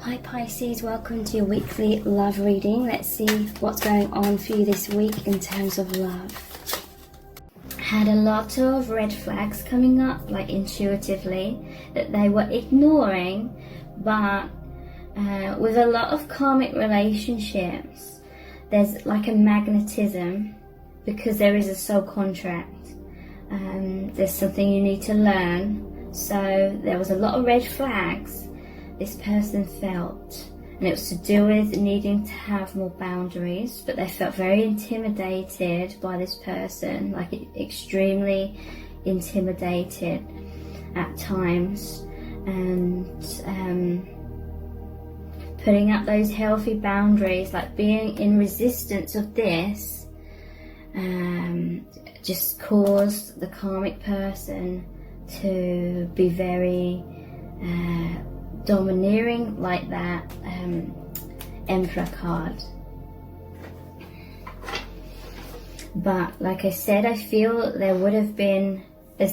Hi Pisces, welcome to your weekly love reading. Let's see what's going on for you this week in terms of love. Had a lot of red flags coming up, like intuitively, that they were ignoring, but with a lot of karmic relationships, there's like a magnetism because there is a soul contract. There's something you need to learn. So there was a lot of red flags this person felt, and it was to do with needing to have more boundaries, but they felt very intimidated by this person, like extremely intimidated at times, and putting up those healthy boundaries, like being in resistance of this, just caused the karmic person to be very domineering, like that Emperor card. But like I said, I feel there's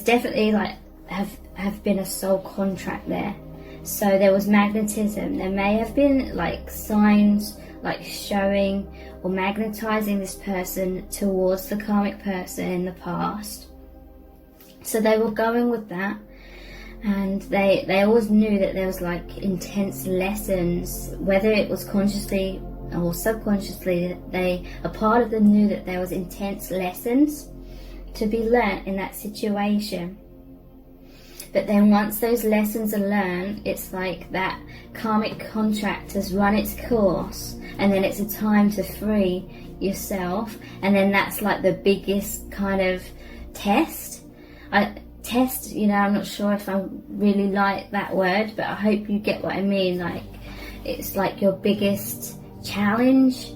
definitely like have been a soul contract there. So there was magnetism. There may have been like signs like showing or magnetizing this person towards the karmic person in the past. So they were going with that. And they always knew that there was like intense lessons, whether it was consciously or subconsciously, a part of them knew that there was intense lessons to be learnt in that situation. But then once those lessons are learned, it's like that karmic contract has run its course, and then it's a time to free yourself, and then that's like the biggest kind of test. I'm not sure if I really like that word, but I hope you get what I mean. Like, it's like your biggest challenge,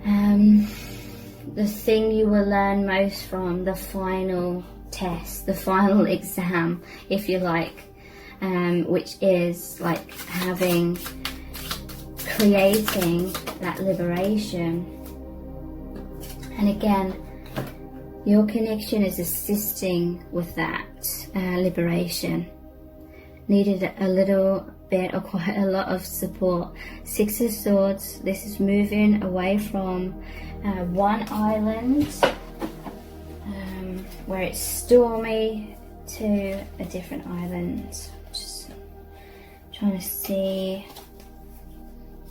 the thing you will learn most from, the final test, the final exam, if you like, which is like creating that liberation. And again, your connection is assisting with that liberation. Needed a little bit or quite a lot of support. Six of Swords, this is moving away from one island where it's stormy to a different island. Just trying to see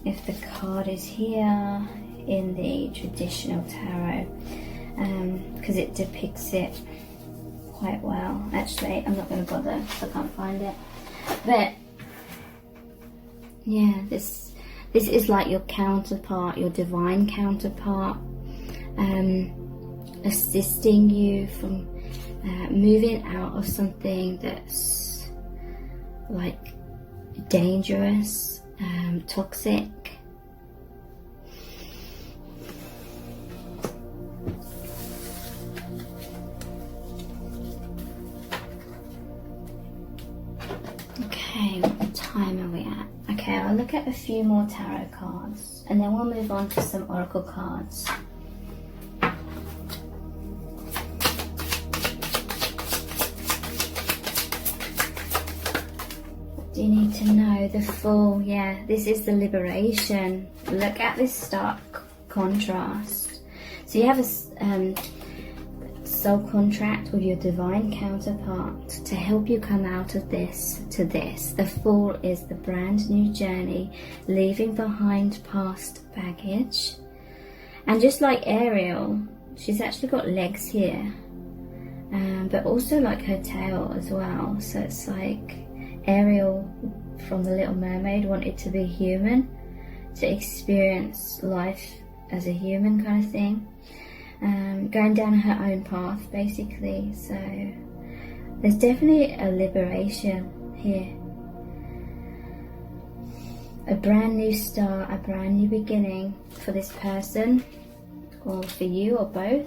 if the card is here in the traditional tarot. Because it depicts it quite well. Actually, I'm not going to bother because I can't find it. But yeah, this is like your counterpart, your divine counterpart, assisting you from moving out of something that's like dangerous, toxic. Okay, what time are we at? Okay, I'll look at a few more tarot cards and then we'll move on to some oracle cards. What do you need to know? The Fool, yeah, this is the liberation. Look at this stark contrast. So you have a soul contract with your divine counterpart to help you come out of this to this. The Fool is the brand new journey, leaving behind past baggage. And just like Ariel, she's actually got legs here, but also like her tail as well. So it's like Ariel from The Little Mermaid wanted to be human, to experience life as a human kind of thing. Going down her own path basically. So there's definitely a liberation here, a brand new start, a brand new beginning for this person, or for you, or both.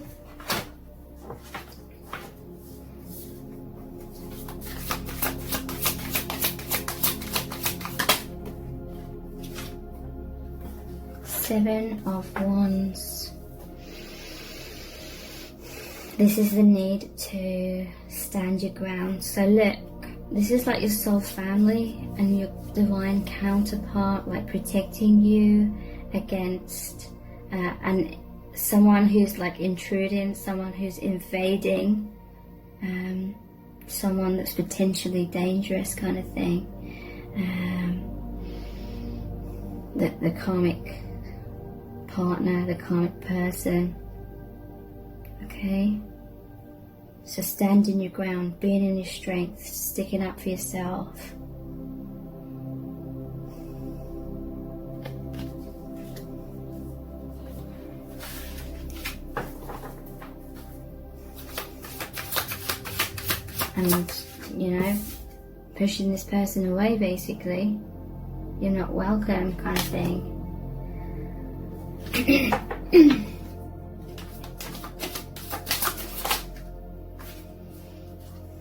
Seven of Wands. This is the need to stand your ground. So look, this is like your soul family and your divine counterpart, like protecting you against and someone who's like intruding, someone who's invading, someone that's potentially dangerous, kind of thing. The karmic partner, the karmic person. Okay, so standing your ground, being in your strength, sticking up for yourself. And, you know, pushing this person away, basically. You're not welcome, kind of thing.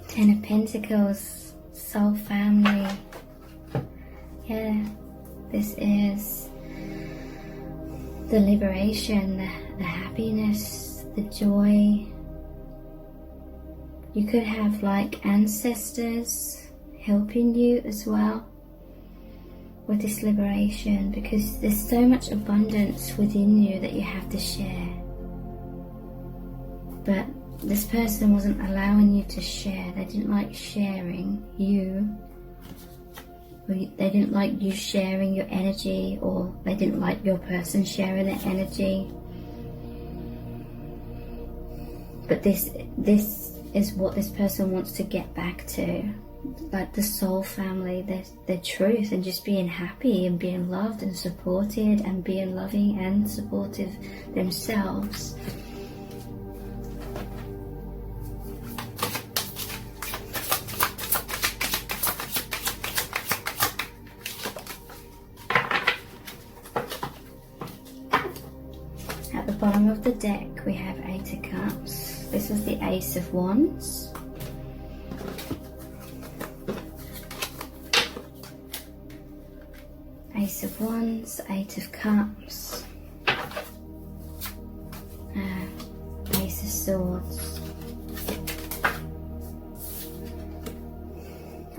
Ten of Pentacles, soul family. Yeah, this is the liberation, the happiness, the joy. You could have like ancestors helping you as well with this liberation, because there's so much abundance within you that you have to share. But this person wasn't allowing you to share. They didn't like sharing you. They didn't like you sharing your energy, or they didn't like your person sharing their energy. But this is what this person wants to get back to, like the soul family, their truth, and just being happy and being loved and supported and being loving and supportive themselves. At the bottom of the deck we have Eight of Cups. This is the Ace of Wands. Ace of Wands, Eight of Cups, Ace of Swords,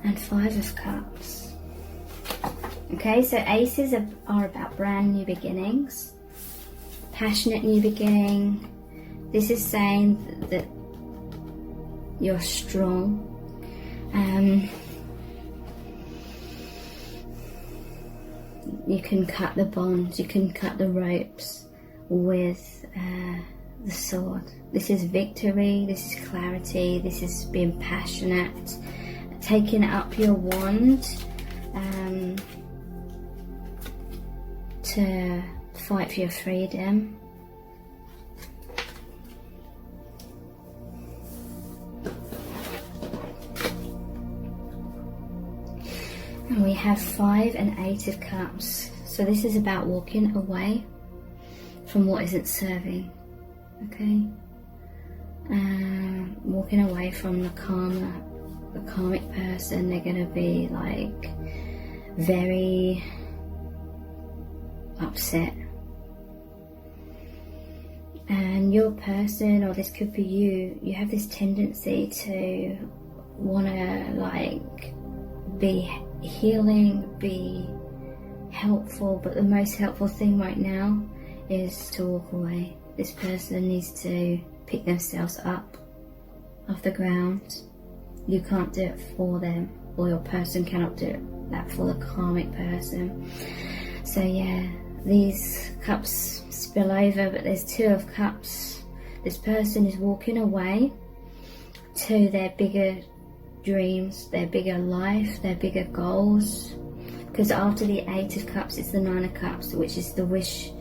and Five of Cups. Okay, so aces are about brand new beginnings, passionate new beginning. This is saying that you're strong. You can cut the bonds, you can cut the ropes with the sword. This is victory, this is clarity, this is being passionate, taking up your wand to fight for your freedom. And we have Five and Eight of Cups. So this is about walking away from what isn't serving. Okay? Walking away from the karmic person. They're going to be like very upset. And your person, or this could be you have this tendency to want to like be healing, be helpful, but the most helpful thing right now is to walk away. This person needs to pick themselves up off the ground. You can't do it for them, or your person cannot do that for the karmic person. So yeah, these cups spill over, but there's Two of Cups. This person is walking away to their bigger dreams, their bigger life, their bigger goals. Because after the Eight of Cups, it's the Nine of Cups, which is the wish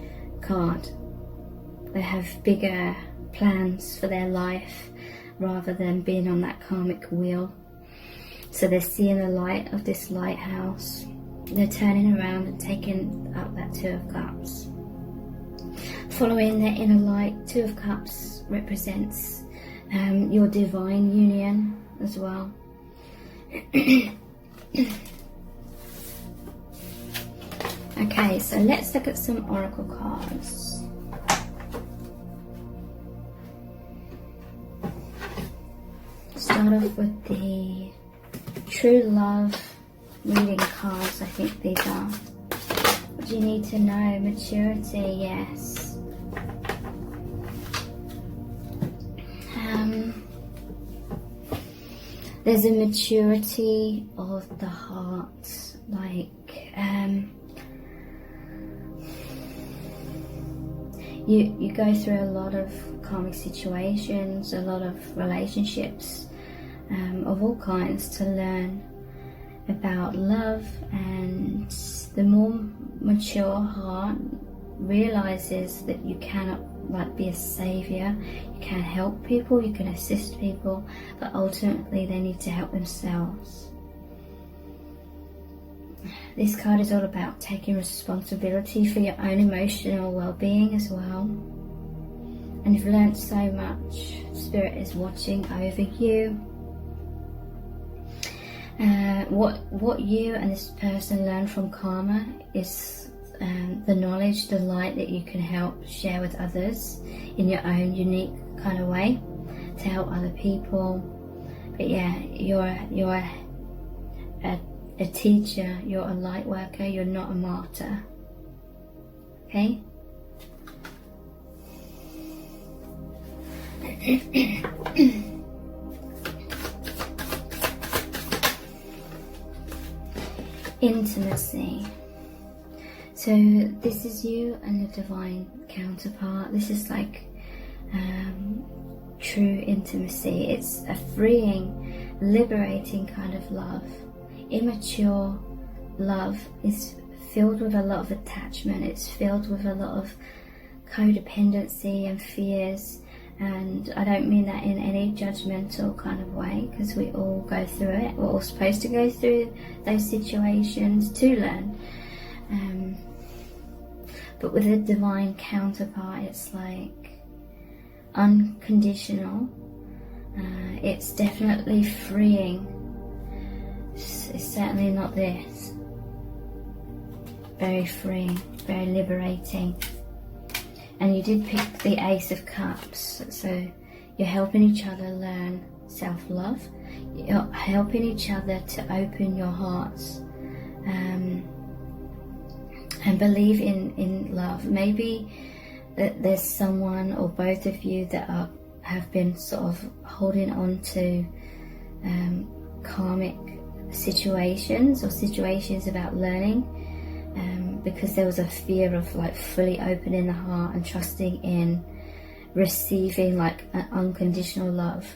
card. They have bigger plans for their life rather than being on that karmic wheel. So they're seeing the light of this lighthouse. They're turning around and taking up that Two of Cups. Following their inner light, Two of Cups represents your divine union as well. Okay, so let's look at some oracle cards. Start off with the true love reading cards, I think these are. What do you need to know? Maturity, yes. There's a maturity of the heart, like you go through a lot of karmic situations, a lot of relationships of all kinds to learn about love, and the more mature heart realizes that you cannot be a savior. You can help people, you can assist people, but ultimately they need to help themselves. This card is all about taking responsibility for your own emotional well-being as well. And you've learned so much. Spirit is watching over you. What you and this person learn from karma is the knowledge, the light that you can help share with others in your own unique kind of way to help other people. But yeah, you're a teacher, you're a light worker, you're not a martyr. Okay? Intimacy. So this is you and your divine counterpart. This is like true intimacy. It's a freeing, liberating kind of love. Immature love is filled with a lot of attachment. It's filled with a lot of codependency and fears. And I don't mean that in any judgmental kind of way, because we all go through it. We're all supposed to go through those situations to learn. But with a divine counterpart, it's like unconditional. It's definitely freeing. It's certainly not this. Very freeing, very liberating. And you did pick the Ace of Cups, so you're helping each other learn self-love. You're helping each other to open your hearts and believe in love. Maybe that there's someone or both of you that have been sort of holding on to karmic situations or situations about learning, because there was a fear of fully opening the heart and trusting in receiving an unconditional love,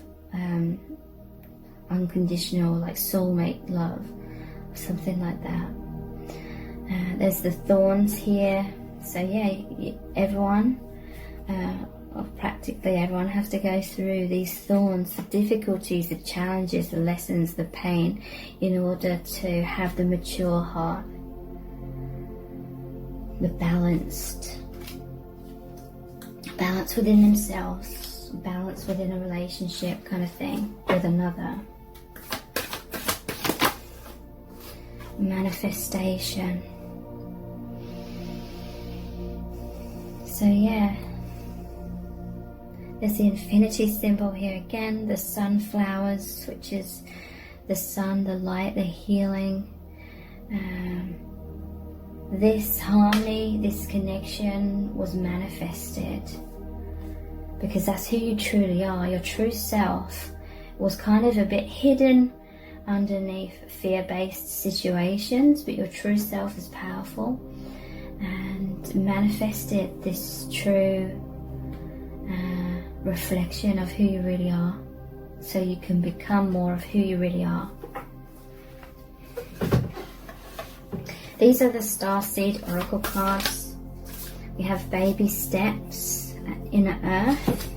unconditional soulmate love, something like that. There's the thorns here, so yeah, everyone, or practically everyone, has to go through these thorns, the difficulties, the challenges, the lessons, the pain, in order to have the mature heart, the balance within themselves, balance within a relationship kind of thing with another. Manifestation. So yeah, there's the infinity symbol here again, the sunflowers, which is the sun, the light, the healing. This harmony, this connection was manifested because that's who you truly are. Your true self was kind of a bit hidden underneath fear-based situations, but your true self is powerful and manifested this true reflection of who you really are, so you can become more of who you really are. These are the Starseed Oracle cards. We have baby steps, inner earth,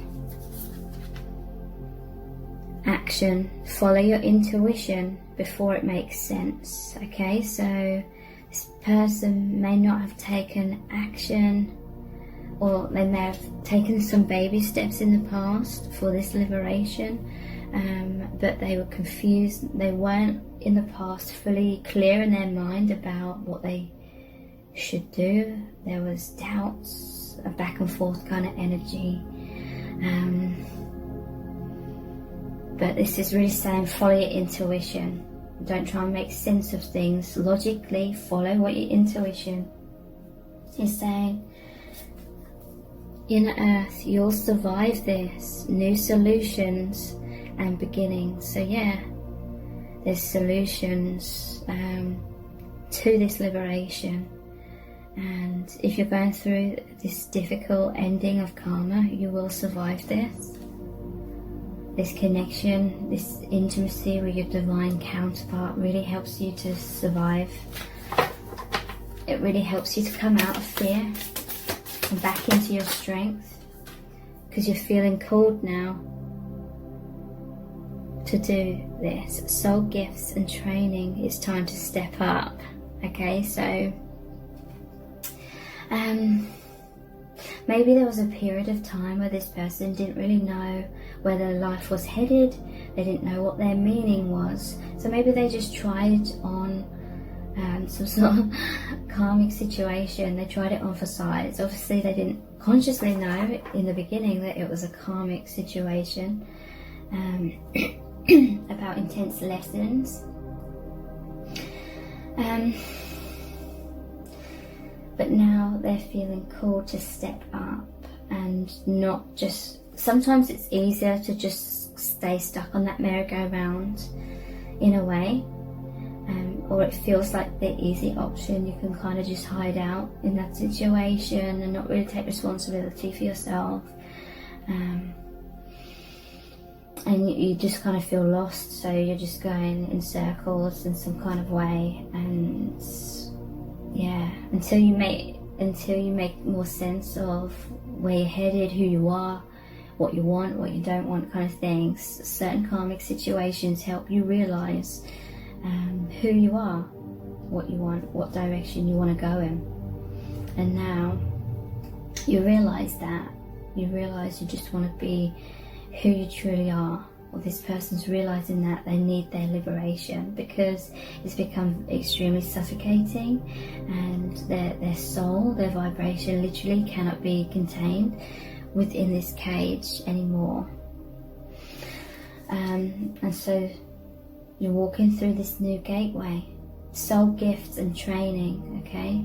action, follow your intuition before it makes sense. Okay, so this person may not have taken action, or they may have taken some baby steps in the past for this liberation, but they were confused. They weren't in the past fully clear in their mind about what they should do. There was doubts, a back and forth kind of energy. But this is really saying follow your intuition. Don't try and make sense of things. Logically follow what your intuition is saying. Inner Earth, you'll survive this. New solutions and beginnings. So yeah, there's solutions to this liberation. And if you're going through this difficult ending of karma, you will survive this. This connection, this intimacy with your divine counterpart really helps you to survive. It really helps you to come out of fear and back into your strength, because you're feeling called now to do this. Soul gifts and training, it's time to step up. Okay, so maybe there was a period of time where this person didn't really know where their life was headed. They didn't know what their meaning was. So maybe they just tried on some sort of karmic situation. They tried it on for size. Obviously they didn't consciously know in the beginning that it was a karmic situation about intense lessons. But now they're feeling called to step up and not just... Sometimes it's easier to just stay stuck on that merry-go-round in a way, or it feels like the easy option. You can kind of just hide out in that situation and not really take responsibility for yourself, and you just kind of feel lost, so you're just going in circles in some kind of way. And yeah, until you make more sense of where you're headed, who you are, what you want, what you don't want, kind of things. Certain karmic situations help you realize who you are, what you want, what direction you want to go in. And now you realize that. You realize you just want to be who you truly are. Or this person's realizing that they need their liberation, because it's become extremely suffocating, and their soul, their vibration literally cannot be contained within this cage anymore. And so you're walking through this new gateway. Soul gifts and training, okay?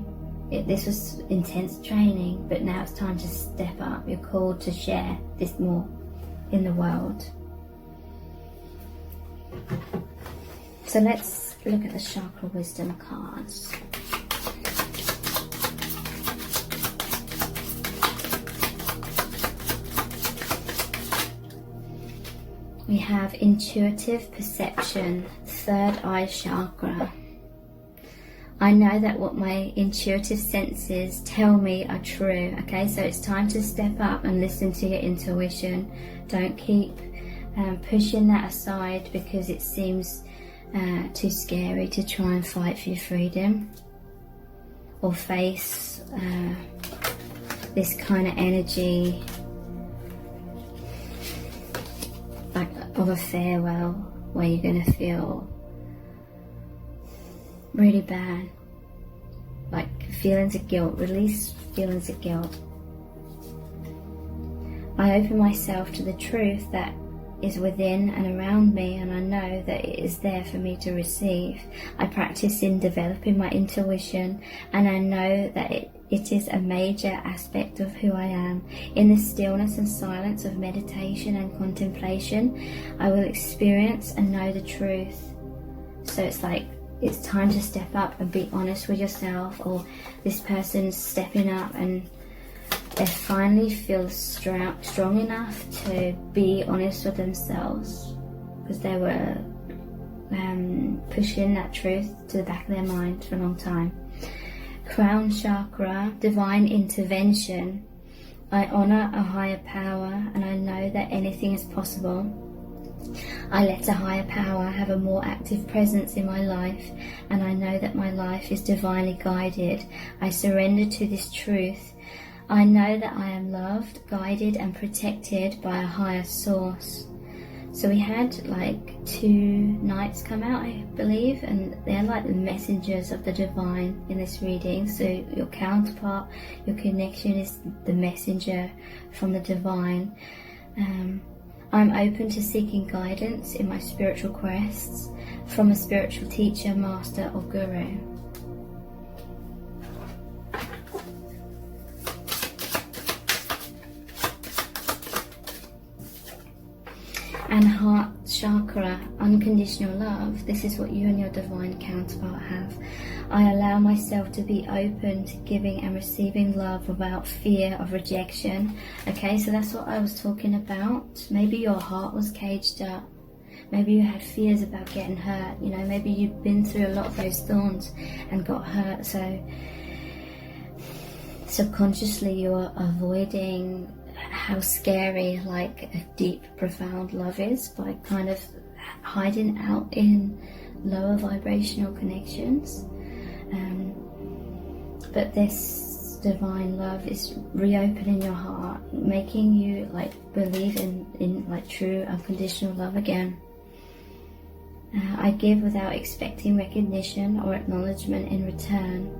This was intense training, but now it's time to step up. You're called to share this more in the world. So let's look at the chakra wisdom cards. We have intuitive perception, third eye chakra. I know that what my intuitive senses tell me are true. Okay, so it's time to step up and listen to your intuition. Don't keep pushing that aside because it seems too scary to try and fight for your freedom, or face this kind of energy like of a farewell, where you're going to feel really bad, like feelings of guilt. Release feelings of guilt. I open myself to the truth that is within and around me, and I know that it is there for me to receive. I practice in developing my intuition, and I know that it is a major aspect of who I am. In the stillness and silence of meditation and contemplation, I will experience and know the truth. So it's like, it's time to step up and be honest with yourself, or this person's stepping up and they finally feel strong enough to be honest with themselves, because they were pushing that truth to the back of their mind for a long time. Crown chakra, divine intervention. I honor a higher power, and I know that anything is possible. I let a higher power have a more active presence in my life, and I know that my life is divinely guided. I surrender to this truth. I know that I am loved, guided and protected by a higher source. So we had like 2 knights come out, I believe, and they're like the messengers of the divine in this reading. So your counterpart, your connection is the messenger from the divine. I'm open to seeking guidance in my spiritual quests from a spiritual teacher, master or guru. And heart chakra, unconditional love. This is what you and your divine counterpart have. I allow myself to be open to giving and receiving love without fear of rejection. Okay, so that's what I was talking about. Maybe your heart was caged up. Maybe you had fears about getting hurt. You know, maybe you've been through a lot of those thorns and got hurt. So subconsciously you're avoiding how scary like a deep, profound love is by kind of hiding out in lower vibrational connections. But this divine love is reopening your heart, making you like believe in like true unconditional love again. I give without expecting recognition or acknowledgement in return.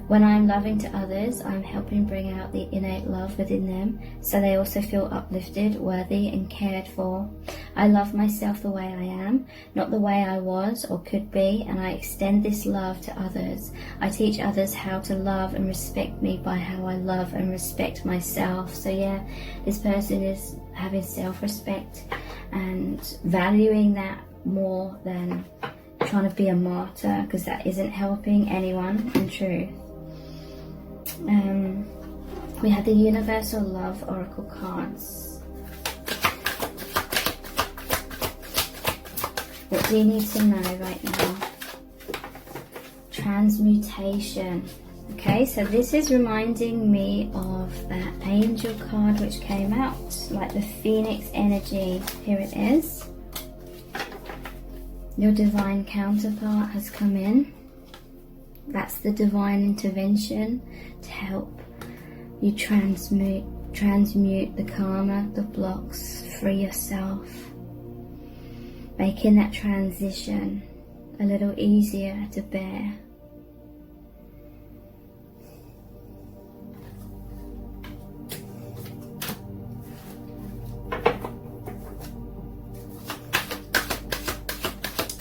When I am loving to others, I am helping bring out the innate love within them, so they also feel uplifted, worthy and cared for. I love myself the way I am, not the way I was or could be, and I extend this love to others. I teach others how to love and respect me by how I love and respect myself. So yeah, this person is having self-respect and valuing that more than trying to be a martyr, because that isn't helping anyone in truth. We have the Universal Love Oracle cards. What do you need to know right now? Transmutation. Okay, so this is reminding me of that angel card which came out, like the phoenix energy. Here it is. Your divine counterpart has come in. That's the divine intervention to help you transmute the karma, the blocks, free yourself, making that transition a little easier to bear.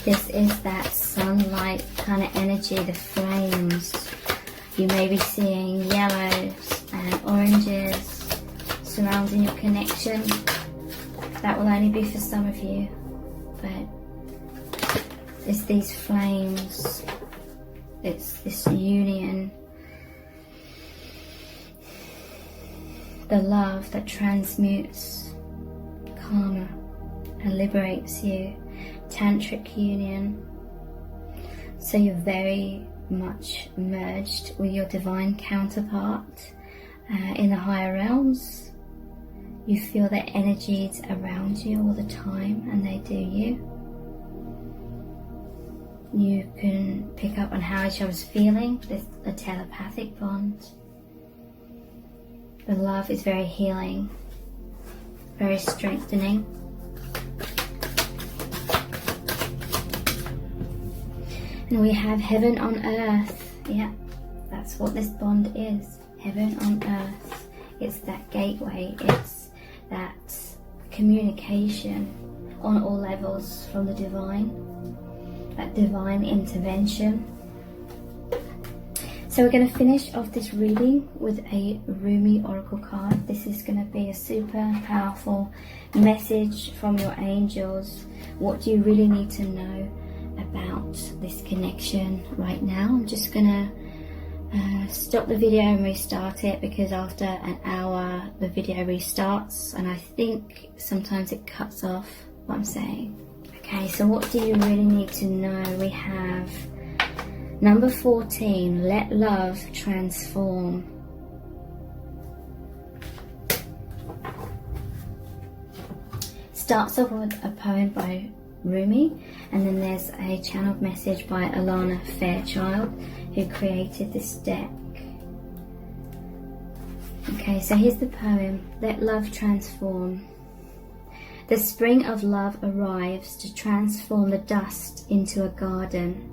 This is that sunlight kind of energy, the flames. You may be seeing yellows and oranges surrounding your connection. That will only be for some of you, but it's these flames, it's this union, the love that transmutes karma and liberates you. Tantric union. So you're very much merged with your divine counterpart in the higher realms. You feel their energies around you all the time, and they do you. You can pick up on how each other's feeling. There's a telepathic bond. The love is very healing, very strengthening. And we have heaven on earth. Yeah, that's what this bond is. Heaven on earth. It's that gateway. It's that communication on all levels from the divine. That divine intervention. So we're going to finish off this reading with a Rumi Oracle card. This is going to be a super powerful message from your angels. What do you really need to know about this connection right now? I'm just gonna stop the video and restart it, because after an hour the video restarts and I think sometimes it cuts off what I'm saying. Okay, so what do you really need to know? We have number 14, let love transform. Starts off with a poem by Rumi, and then there's a channeled message by Alana Fairchild, who created this deck. Okay, so here's the poem. Let love transform. The spring of love arrives to transform the dust into a garden.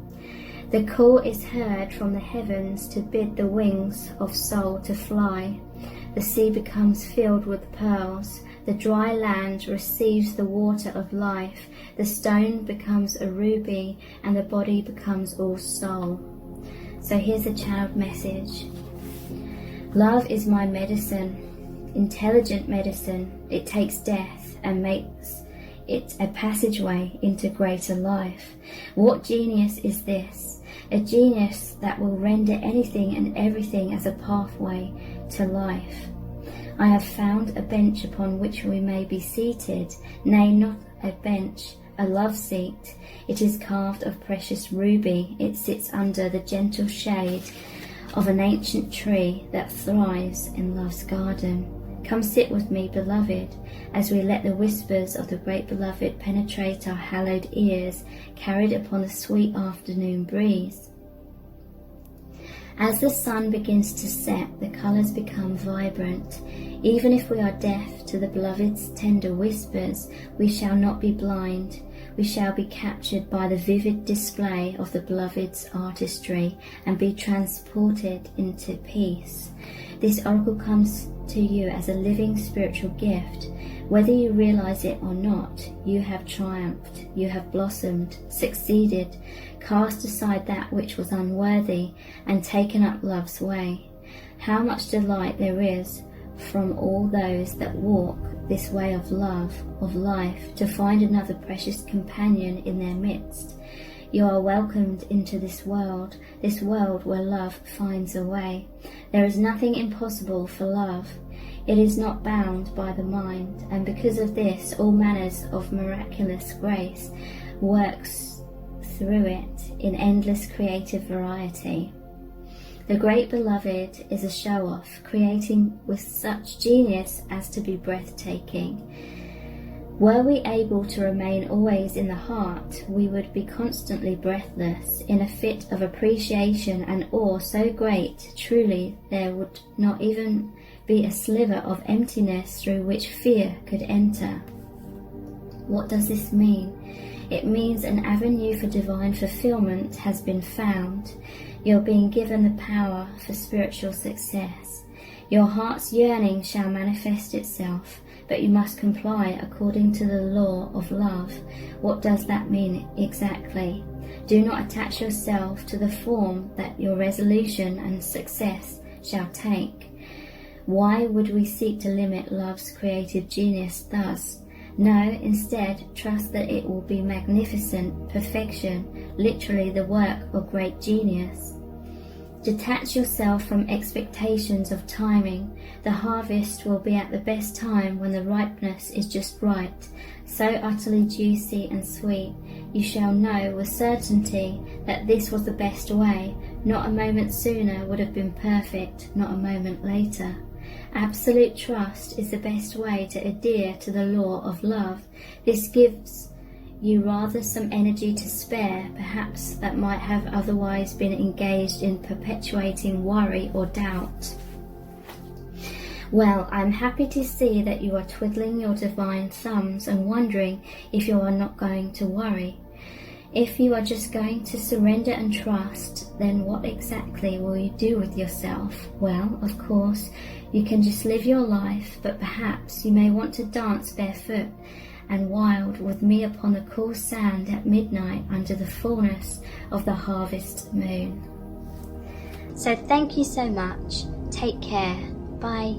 The call is heard from the heavens to bid the wings of soul to fly. The sea becomes filled with pearls. The dry land receives the water of life. The stone becomes a ruby, and the body becomes all soul. So here's a channeled message. Love is my medicine, intelligent medicine. It takes death and makes it a passageway into greater life. What genius is this? A genius that will render anything and everything as a pathway to life. I have found a bench upon which we may be seated, nay, not a bench, a love seat. It is carved of precious ruby. It sits under the gentle shade of an ancient tree that thrives in love's garden. Come sit with me, beloved, as we let the whispers of the great beloved penetrate our hallowed ears, carried upon the sweet afternoon breeze. As the sun begins to set, the colours become vibrant. Even if we are deaf to the beloved's tender whispers, we shall not be blind. We shall be captured by the vivid display of the beloved's artistry and be transported into peace. This oracle comes to you as a living spiritual gift. Whether you realize it or not, you have triumphed, you have blossomed, succeeded, cast aside that which was unworthy, and taken up love's way. How much delight there is from all those that walk this way of love, of life, to find another precious companion in their midst. You are welcomed into this world where love finds a way. There is nothing impossible for love. It is not bound by the mind, and because of this, all manners of miraculous grace works through it in endless creative variety. The great beloved is a show-off, creating with such genius as to be breathtaking. Were we able to remain always in the heart, we would be constantly breathless, in a fit of appreciation and awe so great, truly there would not even be a sliver of emptiness through which fear could enter. What does this mean? It means an avenue for divine fulfillment has been found. You're being given the power for spiritual success. Your heart's yearning shall manifest itself, but you must comply according to the law of love. What does that mean exactly? Do not attach yourself to the form that your resolution and success shall take. Why would we seek to limit love's creative genius thus? No, instead, trust that it will be magnificent perfection, literally the work of great genius. Detach yourself from expectations of timing. The harvest will be at the best time when the ripeness is just right, so utterly juicy and sweet. You shall know with certainty that this was the best way. Not a moment sooner would have been perfect, not a moment later. Absolute trust is the best way to adhere to the law of love. This gives you rather some energy to spare, perhaps, that might have otherwise been engaged in perpetuating worry or doubt. Well, I'm happy to see that you are twiddling your divine thumbs and wondering if you are not going to worry. If you are just going to surrender and trust, then what exactly will you do with yourself? Well, of course, you can just live your life, but perhaps you may want to dance barefoot and wild with me upon the cool sand at midnight under the fullness of the harvest moon. So thank you so much. Take care. Bye.